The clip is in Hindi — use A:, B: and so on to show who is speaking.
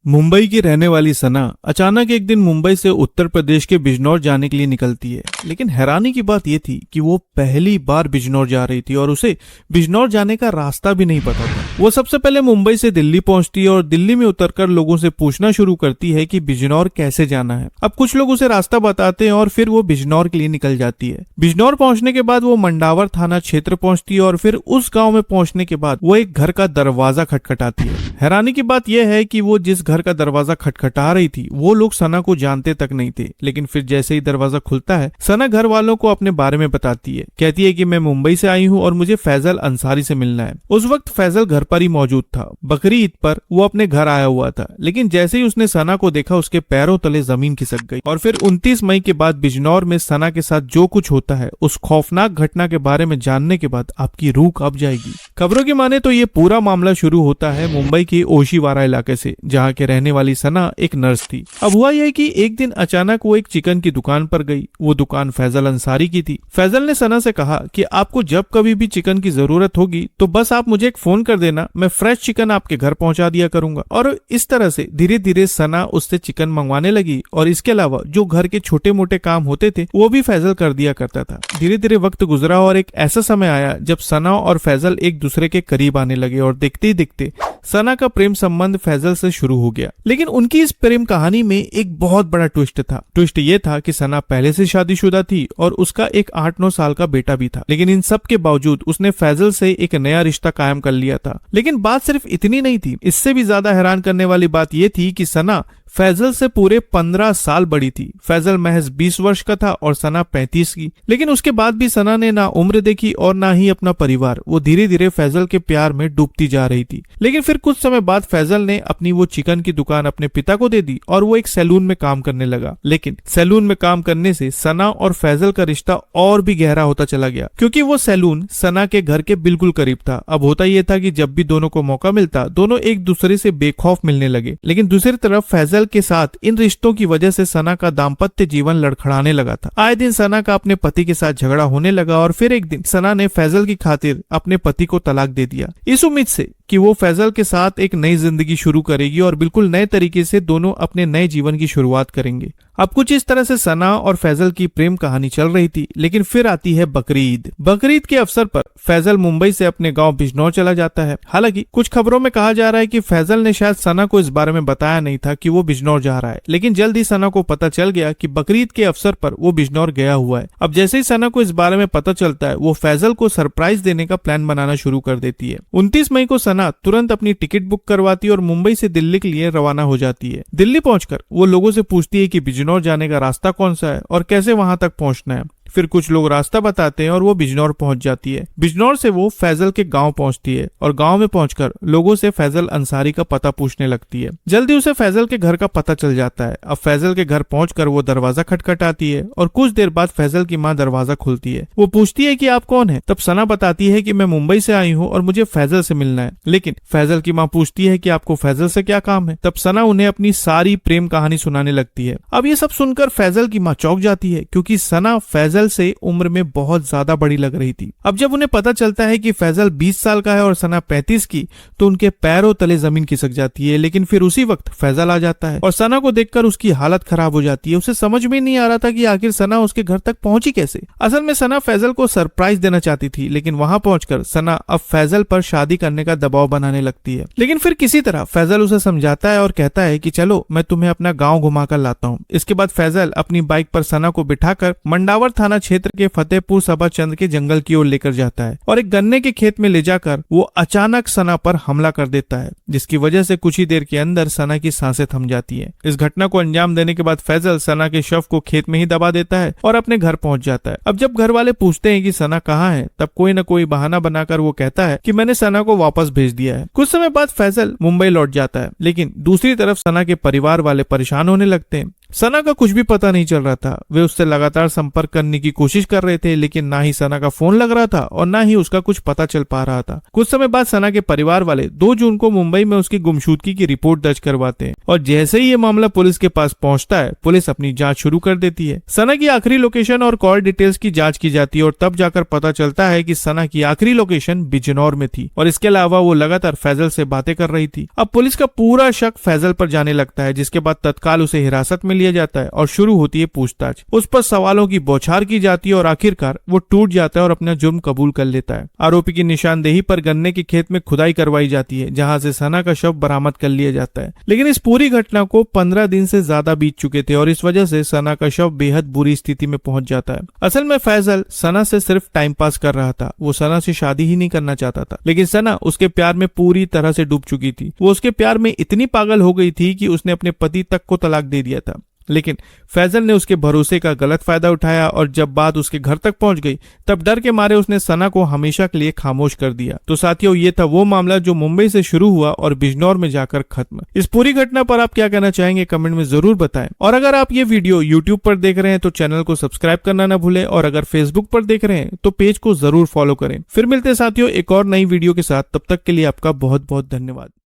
A: मुंबई की रहने वाली सना अचानक एक दिन मुंबई से उत्तर प्रदेश के बिजनौर जाने के लिए निकलती है। लेकिन हैरानी की बात यह थी कि वो पहली बार बिजनौर जा रही थी और उसे बिजनौर जाने का रास्ता भी नहीं पता था। वो सबसे पहले मुंबई से दिल्ली पहुंचती है और दिल्ली में उतरकर लोगों से पूछना शुरू करती है कि बिजनौर कैसे जाना है। अब कुछ लोग उसे रास्ता बताते हैं और फिर वो बिजनौर के लिए निकल जाती है। बिजनौर पहुंचने के बाद वो मंडावर थाना क्षेत्र पहुंचती है और फिर उस गाँव में पहुंचने के बाद वो एक घर का दरवाजा खटखटाती है। हैरानी की बात यह है कि वो जिस घर का दरवाजा खटखटा रही थी वो लोग सना को जानते तक नहीं थे। लेकिन फिर जैसे ही दरवाजा खुलता है, सना घर वालों को अपने बारे में बताती है। कहती है कि मैं मुंबई से आई हूँ और मुझे फैजल अंसारी से मिलना है। उस वक्त फैजल घर पर ही मौजूद था। बकरी ईद पर वो अपने घर आया हुआ था। लेकिन जैसे ही उसने सना को देखा, उसके पैरों तले जमीन खिसक गई। और फिर 29 मई के बाद बिजनौर में सना के साथ जो कुछ होता है, उस खौफनाक घटना के बारे में जानने के बाद आपकी रूह कांप जाएगी। खबरों की माने तो ये पूरा मामला शुरू होता है मुंबई के ओशीवारा इलाके से, जहाँ के रहने वाली सना एक नर्स थी। अब हुआ यह कि एक दिन अचानक वो एक चिकन की दुकान पर गई। वो दुकान फैजल अंसारी की थी। फैजल ने सना से कहा कि आपको जब कभी भी चिकन की जरूरत होगी तो बस आप मुझे एक फोन कर देना, मैं फ्रेश चिकन आपके घर पहुंचा दिया करूंगा। और इस तरह से धीरे धीरे सना उससे चिकन मंगवाने लगी और इसके अलावा जो घर के छोटे मोटे काम होते थे वो भी फैजल कर दिया करता था। धीरे धीरे वक्त गुजरा और एक ऐसा समय आया जब सना और फैजल एक दूसरे के करीब आने लगे और देखते ही देखते सना का प्रेम संबंध फैजल से शुरू हो गया। लेकिन उनकी इस प्रेम कहानी में एक बहुत बड़ा ट्विस्ट था। ट्विस्ट ये था कि सना पहले से शादीशुदा थी और उसका एक 8-9 साल का बेटा भी था। लेकिन इन सब के बावजूद उसने फैजल से एक नया रिश्ता कायम कर लिया था। लेकिन बात सिर्फ इतनी नहीं थी। इससे भी ज्यादा हैरान करने वाली बात यह थी कि सना फैजल से पूरे 15 साल बड़ी थी। फैजल महज 20 वर्ष का था और सना 35 की। लेकिन उसके बाद भी सना ने ना उम्र देखी और ना ही अपना परिवार। वो धीरे धीरे फैजल के प्यार में डूबती जा रही थी। लेकिन फिर कुछ समय बाद फैजल ने अपनी वो चिकन की दुकान अपने पिता को दे दी और वो एक सैलून में काम करने लगा। लेकिन सैलून में काम करने से सना और फैजल का रिश्ता और भी गहरा होता चला गया, क्योंकि वो सैलून सना के घर के बिल्कुल करीब था। अब होता यह था कि जब भी दोनों को मौका मिलता, दोनों एक दूसरे से बेखौफ मिलने लगे। लेकिन दूसरी तरफ फैजल के साथ इन रिश्तों की वजह से सना का दाम्पत्य जीवन लड़खड़ाने लगा था। आए दिन सना का अपने पति के साथ झगड़ा होने लगा और फिर एक दिन सना ने फैजल की खातिर अपने पति को तलाक दे दिया, इस उम्मीद से कि वो फैजल के साथ एक नई जिंदगी शुरू करेगी और बिल्कुल नए तरीके से दोनों अपने नए जीवन की शुरुआत करेंगे। अब कुछ इस तरह से सना और फैजल की प्रेम कहानी चल रही थी। लेकिन फिर आती है बकरी ईद। बकरी ईद के अवसर पर फैजल मुंबई से अपने गांव बिजनौर चला जाता है। हालांकि कुछ खबरों में कहा जा रहा है कि फैजल ने शायद सना को इस बारे में बताया नहीं था कि वो बिजनौर जा रहा है। लेकिन जल्द ही सना को पता चल गया कि बकरी ईद के अवसर पर वो बिजनौर गया हुआ है। अब जैसे ही सना को इस बारे में पता चलता है, वो फैजल को सरप्राइज देने का प्लान बनाना शुरू कर देती है। 29 मई को सना तुरंत अपनी टिकट बुक करवाती है और मुंबई से दिल्ली के लिए रवाना हो जाती है। दिल्ली पहुंचकर वो लोगों से पूछती है कि बिजनौर जाने का रास्ता कौन सा है और कैसे वहां तक पहुंचना है। फिर कुछ लोग रास्ता बताते हैं और वो बिजनौर पहुंच जाती है। बिजनौर से वो फैजल के गांव पहुंचती है और गांव में पहुंचकर लोगों से फैजल अंसारी का पता पूछने लगती है। जल्दी उसे फैजल के घर का पता चल जाता है। अब फैजल के घर पहुंचकर वो दरवाजा खटखटाती है और कुछ देर बाद फैजल की मां दरवाजा खोलती है। वो पूछती है कि आप कौन है। तब सना बताती है कि मैं मुंबई से आई हूँ और मुझे फैजल से मिलना है। लेकिन फैजल की माँ पूछती है कि आपको फैजल से क्या काम है। तब सना उन्हें अपनी सारी प्रेम कहानी सुनाने लगती है। अब ये सब सुनकर फैजल की माँ चौंक जाती है, क्योंकि सना फैजल से उम्र में बहुत ज्यादा बड़ी लग रही थी। अब जब उन्हें पता चलता है कि फैजल 20 साल का है और सना 35 की, तो उनके पैरों तले जमीन खिसक जाती है। लेकिन फिर उसी वक्त फैजल आ जाता है और सना को देखकर उसकी हालत खराब हो जाती है। उसे समझ में नहीं आ रहा था कि आखिर सना उसके घर तक पहुंची कैसे। असल में सना फैजल को सरप्राइज देना चाहती थी, लेकिन वहां पहुंचकर सना अब फैजल पर शादी करने का दबाव बनाने लगती है। लेकिन फिर किसी तरह फैजल उसे समझाता है और कहता है कि चलो मैं तुम्हें अपना गाँव घुमाकर लाता हूँ। इसके बाद फैजल अपनी बाइक पर सना को बिठाकर मंडावर थाना क्षेत्र के फतेहपुर सभाचंद के जंगल की ओर लेकर जाता है और एक गन्ने के खेत में ले जाकर वो अचानक सना पर हमला कर देता है, जिसकी वजह से कुछ ही देर के अंदर सना की सांसें थम जाती है। इस घटना को अंजाम देने के बाद फैजल सना के शव को खेत में ही दबा देता है और अपने घर पहुंच जाता है। अब जब घर वाले पूछते हैं कि सना कहाँ है, तब कोई न कोई बहाना बनाकर वो कहता है कि मैंने सना को वापस भेज दिया है। कुछ समय बाद फैजल मुंबई लौट जाता है। लेकिन दूसरी तरफ सना के परिवार वाले परेशान होने लगते हैं। सना का कुछ भी पता नहीं चल रहा था। वे उससे लगातार संपर्क करने की कोशिश कर रहे थे, लेकिन ना ही सना का फोन लग रहा था और ना ही उसका कुछ पता चल पा रहा था। कुछ समय बाद सना के परिवार वाले 2 जून को मुंबई में उसकी गुमशुदगी की रिपोर्ट दर्ज करवाते हैं और जैसे ही ये मामला पुलिस के पास पहुंचता है, पुलिस अपनी जांच शुरू कर देती है। सना की आखिरी लोकेशन और कॉल डिटेल्स की जांच की जाती है और तब जाकर पता चलता है कि सना की आखिरी लोकेशन बिजनौर में थी और इसके अलावा वो लगातार फैजल से बातें कर रही थी। अब पुलिस का पूरा शक फैजल पर जाने लगता है, जिसके बाद तत्काल उसे हिरासत में लिया जाता है और शुरू होती है पूछताछ। उस पर सवालों की बौछार की जाती है और आखिरकार वो टूट जाता है और अपना जुर्म कबूल कर लेता है। आरोपी की निशानदेही पर गन्ने के खेत में खुदाई करवाई जाती है, जहां से सना का शव बरामद कर लिया जाता है। लेकिन इस पूरी घटना को 15 दिन से ज्यादा बीत चुके थे और इस वजह से सना का शव बेहद बुरी स्थिति में पहुंच जाता है। असल में फैजल सना से सिर्फ टाइम पास कर रहा था, वो सना से शादी ही नहीं करना चाहता था। लेकिन सना उसके प्यार में पूरी तरह से डूब चुकी थी। वो उसके प्यार में इतनी पागल हो गई थी कि उसने अपने पति तक को तलाक दे दिया था। लेकिन फैजल ने उसके भरोसे का गलत फायदा उठाया और जब बात उसके घर तक पहुंच गई, तब डर के मारे उसने सना को हमेशा के लिए खामोश कर दिया। तो साथियों, ये था वो मामला जो मुंबई से शुरू हुआ और बिजनौर में जाकर खत्म। इस पूरी घटना पर आप क्या कहना चाहेंगे, कमेंट में जरूर बताएं। और अगर आप ये वीडियो यूट्यूब पर देख रहे हैं तो चैनल को सब्सक्राइब करना ना भूलें और अगर फेसबुक पर देख रहे हैं तो पेज को जरूर फॉलो करें। फिर मिलते हैं साथियों एक और नई वीडियो के साथ, तब तक के लिए आपका बहुत बहुत धन्यवाद।